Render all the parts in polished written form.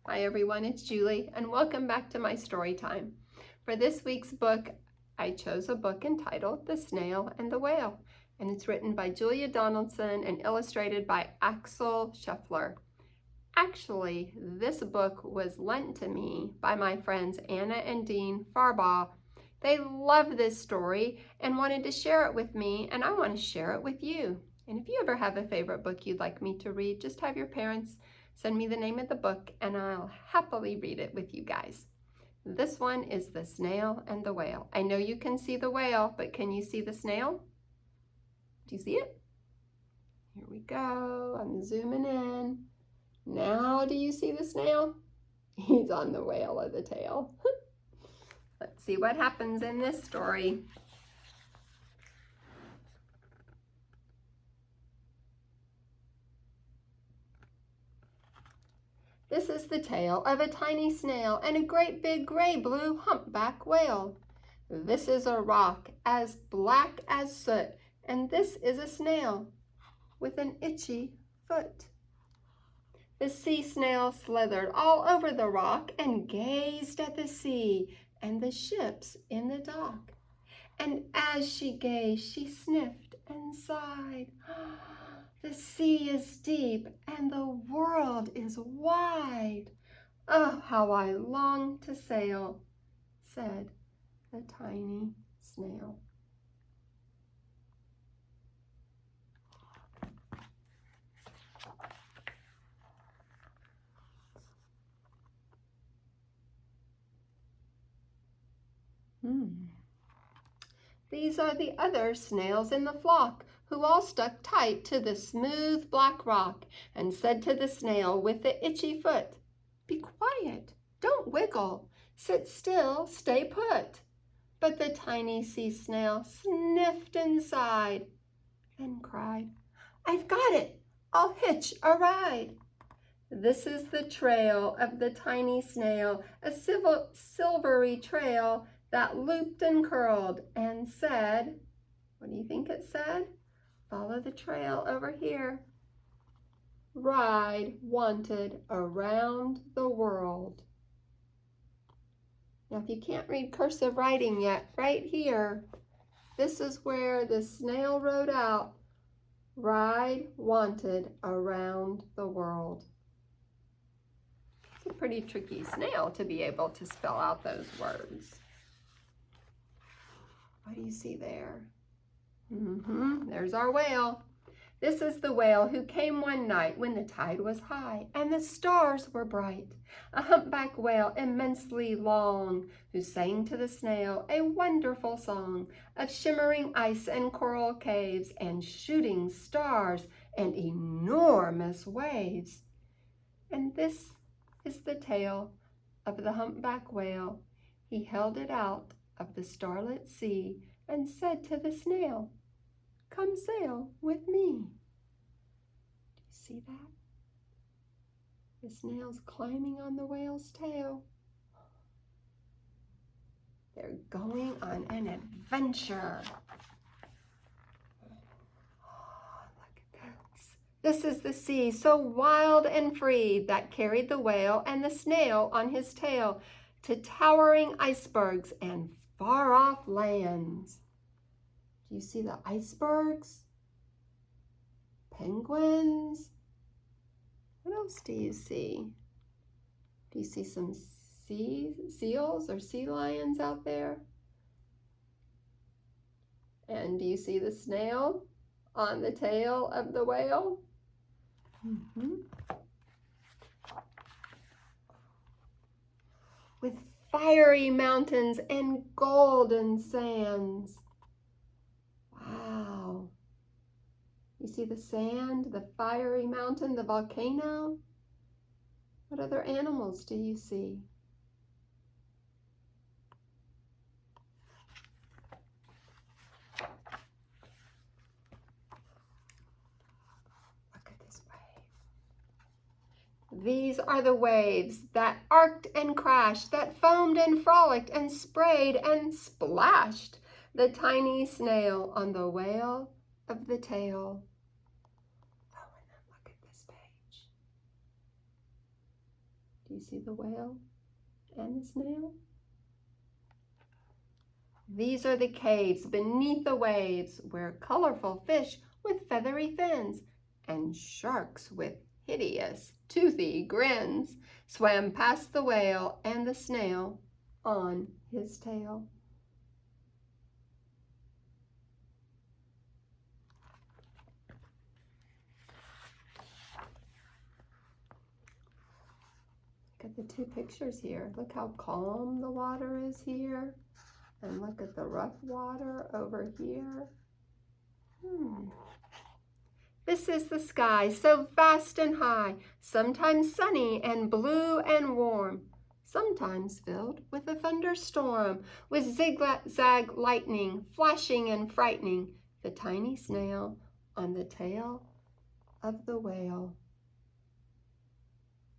Hi everyone, it's Julie and welcome back to my story time. For this week's book, I chose a book entitled The Snail and the Whale, and it's written by Julia Donaldson and illustrated by Axel Sheffler. Actually, this book was lent to me by my friends Anna and Dean Farbaugh. They love this story and wanted to share it with me, and I want to share it with you. And if you ever have a favorite book you'd like me to read, just have your parents send me the name of the book and I'll happily read it with you guys. This one is The Snail and the Whale. I know you can see the whale, but can you see the snail? Do you see it? Here we go. I'm zooming in. Now, do you see the snail? He's on the whale of the tail. Let's see what happens in this story. This is the tale of a tiny snail and a great big gray-blue humpback whale. This is a rock as black as soot, and this is a snail with an itchy foot. The sea snail slithered all over the rock and gazed at the sea and the ships in the dock. And as she gazed, she sniffed and sighed. The sea is deep and the world is wide. Oh, how I long to sail, said the tiny snail. These are the other snails in the flock, who all stuck tight to the smooth black rock and said to the snail with the itchy foot, "Be quiet, don't wiggle, sit still, stay put." But the tiny sea snail sniffed and sighed, then cried, "I've got it, I'll hitch a ride." This is the trail of the tiny snail, a silvery trail that looped and curled and said, what do you think it said? Follow the trail over here. Ride wanted around the world. Now, if you can't read cursive writing yet, right here, this is where the snail wrote out, ride wanted around the world. It's a pretty tricky snail to be able to spell out those words. What do you see there? There's our whale. This is the whale who came one night when the tide was high and the stars were bright. A humpback whale immensely long, who sang to the snail a wonderful song of shimmering ice and coral caves and shooting stars and enormous waves. And this is the tale of the humpback whale. He held it out of the starlit sea and said to the snail, "Come sail with me." Do you see that? The snail's climbing on the whale's tail. They're going on an adventure. Oh, look at this. This is the sea, so wild and free, that carried the whale and the snail on his tail to towering icebergs and far-off lands. Do you see the icebergs? Penguins? What else do you see? Do you see some seals or sea lions out there? And do you see the snail on the tail of the whale? With fiery mountains and golden sands. Wow. You see the sand, the fiery mountain, the volcano? What other animals do you see? Look at this wave. These are the waves that arced and crashed, that foamed and frolicked and sprayed and splashed the tiny snail on the whale of the tail. Oh, and then look at this page. Do you see the whale and the snail? These are the caves beneath the waves where colorful fish with feathery fins and sharks with hideous, toothy grins swam past the whale and the snail on his tail. Look at the two pictures here. Look how calm the water is here. And look at the rough water over here. This is the sky, so vast and high, sometimes sunny and blue and warm, sometimes filled with a thunderstorm, with zigzag lightning, flashing and frightening the tiny snail on the tail of the whale.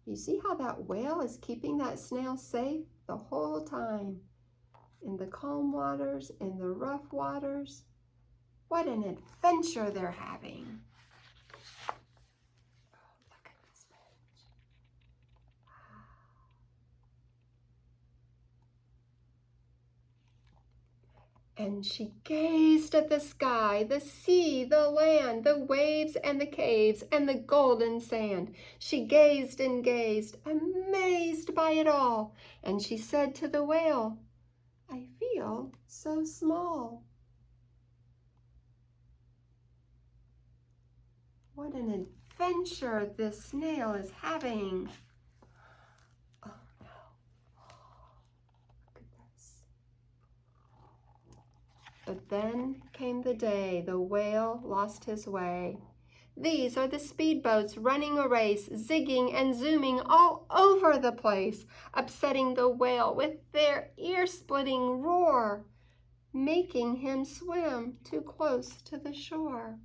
You see how that whale is keeping that snail safe the whole time? In the calm waters, in the rough waters. What an adventure they're having. Oh, look at this fish. Wow. And she gazed at the sky, the sea, the land, the waves and the caves and the golden sand. She gazed and gazed, amazed by it all. And she said to the whale, I feel so small. What an adventure this snail is having. Oh no. Look at this. But then came the day the whale lost his way. These are the speedboats running a race, zigging and zooming all over the place, upsetting the whale with their ear-splitting roar, making him swim too close to the shore.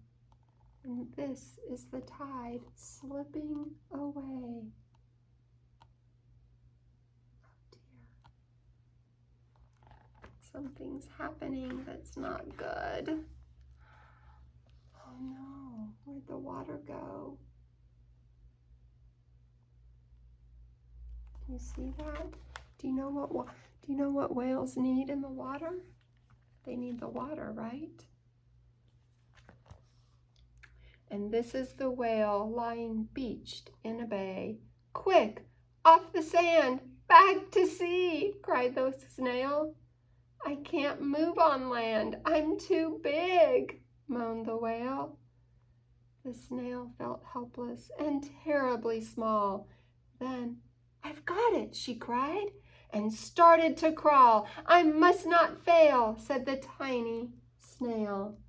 And this is the tide slipping away. Oh dear. Something's happening that's not good. Oh no, where'd the water go? Can you see that? Do you know what whales need in the water? They need the water, right? And this is the whale lying beached in a bay. Quick, off the sand, back to sea, cried the snail. I can't move on land, I'm too big, moaned the whale. The snail felt helpless and terribly small. Then, I've got it, she cried, and started to crawl. I must not fail, said the tiny snail.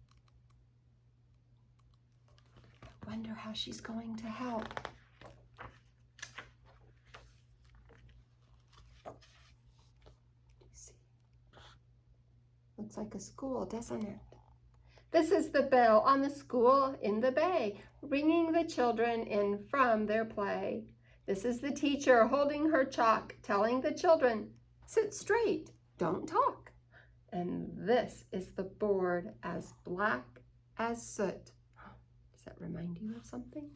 I wonder how she's going to help. See? Looks like a school, doesn't it? This is the bell on the school in the bay, ringing the children in from their play. This is the teacher holding her chalk, telling the children, sit straight, don't talk. And this is the board as black as soot. Does that remind you of something?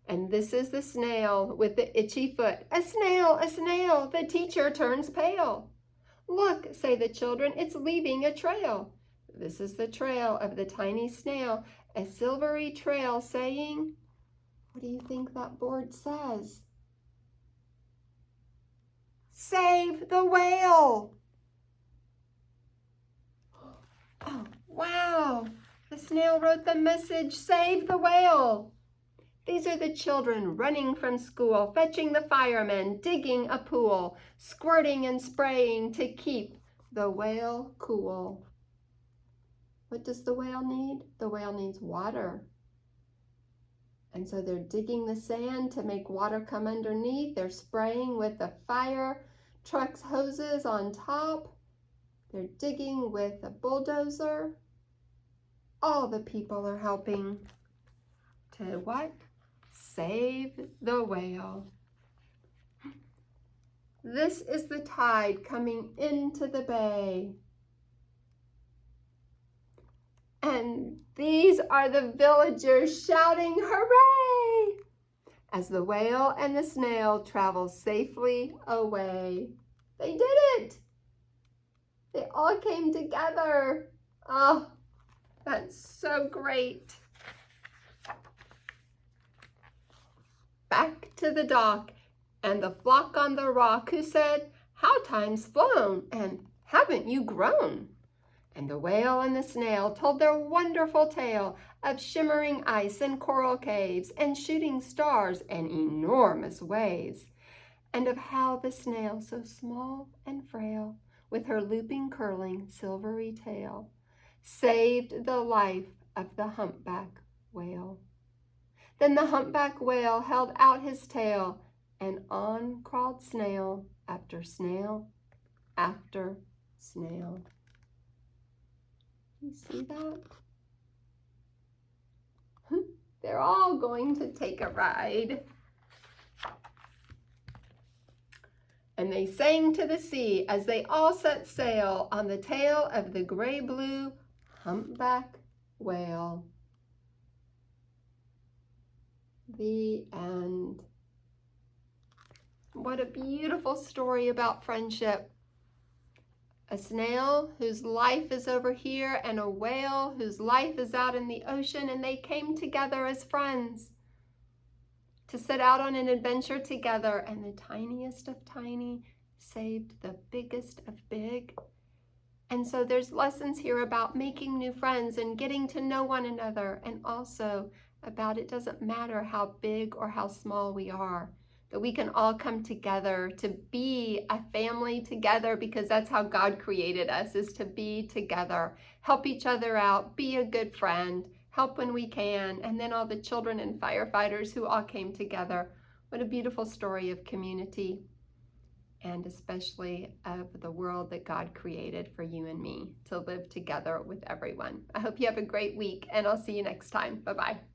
And this is the snail with the itchy foot. A snail, the teacher turns pale. Look, say the children, it's leaving a trail. This is the trail of the tiny snail, a silvery trail saying, what do you think that board says? Save the whale! Oh, wow! The snail wrote the message, save the whale! These are the children running from school, fetching the firemen, digging a pool, squirting and spraying to keep the whale cool. What does the whale need? The whale needs water. And so they're digging the sand to make water come underneath. They're spraying with the fire truck's hoses on top. They're digging with a bulldozer. All the people are helping to what? Save the whale. This is the tide coming into the bay. And these are the villagers shouting, hooray! as the whale and the snail travel safely away. They did it! They all came together. Oh, that's so great. Back to the dock, and the flock on the rock, who said, "How time's flown, and haven't you grown?" And the whale and the snail told their wonderful tale of shimmering ice and coral caves and shooting stars and enormous waves, and of how the snail, so small and frail, with her looping, curling, silvery tail, saved the life of the humpback whale. Then the humpback whale held out his tail, and on crawled snail after snail after snail. You see that? They're all going to take a ride. And they sang to the sea as they all set sail on the tail of the gray-blue humpback whale. The end. What a beautiful story about friendship. A snail whose life is over here and a whale whose life is out in the ocean, and they came together as friends to set out on an adventure together, and the tiniest of tiny saved the biggest of big. And so there's lessons here about making new friends and getting to know one another, and also about it doesn't matter how big or how small we are, that we can all come together to be a family together, because that's how God created us, is to be together, help each other out, be a good friend, help when we can. And then all the children and firefighters who all came together. What a beautiful story of community, and especially of the world that God created for you and me to live together with everyone. I hope you have a great week, and I'll see you next time. Bye-bye.